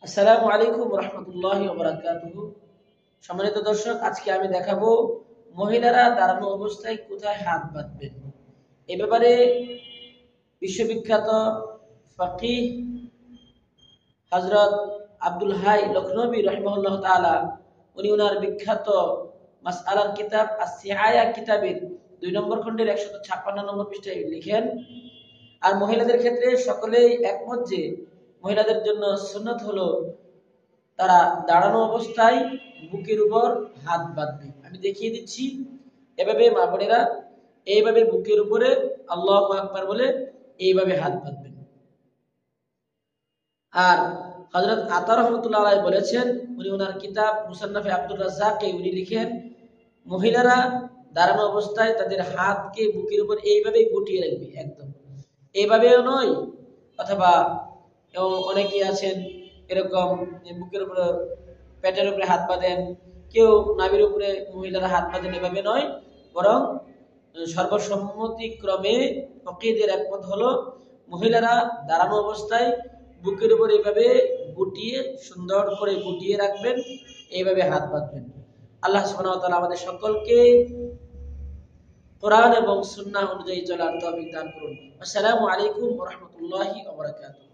আসসালামু আলাইকুম রহমতুল্লাহি ওয়া বারাকাতুহু। সম্মানিত দর্শক, আজকে আমি দেখাবো মহিলারা দাঁড়ানো অবস্থায় কোথায় হাত বাঁধবেন। এ ব্যাপারে বিশ্ববিখ্যাত ফকিহ হযরত আব্দুল হাই লখনবী রাহিমাহুল্লাহ তাআলা উনি ওনার বিখ্যাত মাসআলার কিতাব আস-সিআয়া কিতাবের 2 নম্বর খণ্ডের 156 নম্বর পৃষ্ঠায় লিখেন, আর মহিলাদের ক্ষেত্রে সকলেই একমত যে মহিলাদের জন্য সুন্নাত হলো তারা দাঁড়ানো অবস্থায় বুকের উপর হাত বাঁধবে। আমি দেখিয়ে দিচ্ছি। এভাবে মা বোনেরা এইভাবে বুকের উপরে আল্লাহু আকবার বলে এইভাবে হাত বাঁধবেন। আর হযরত আতা রাহমাতুল্লাহ আলাইহি বলেছেন, উনি ওনার কিতাব মুসান্নাফে আব্দুর রাজ্জাকে উনি লিখেন, মহিলারা দাঁড়ানো অবস্থায় তাদের হাতকে বুকের উপর এইভাবে গুটিয়ে রাখবে, একদম এইভাবেও নয়, অথবা অনেকেই আছেন এরকম বুকের উপরে পেটের উপরে হাত বাঁধেন, কেউ নাভির উপরে মহিলারা হাত বাঁধেন, এভাবে নয়, বরং সর্বসম্মতিক্রমে ফকিহদের একমত হলো মহিলারা দাঁড়ানো অবস্থায় বুকের উপর এইভাবে গুটিয়ে সুন্দর করে গুটিয়ে রাখবেন, এইভাবে হাত বাঁধবেন। আল্লাহ সুবহানাহু ওয়া তাআলা আমাদের সকলকে কোরআন এবং সুন্নাহ অনুযায়ী চলার তৌফিক দান করুন। আসসালামু আলাইকুম ওয়া রাহমাতুল্লাহি ওয়া বারাকাতুহু।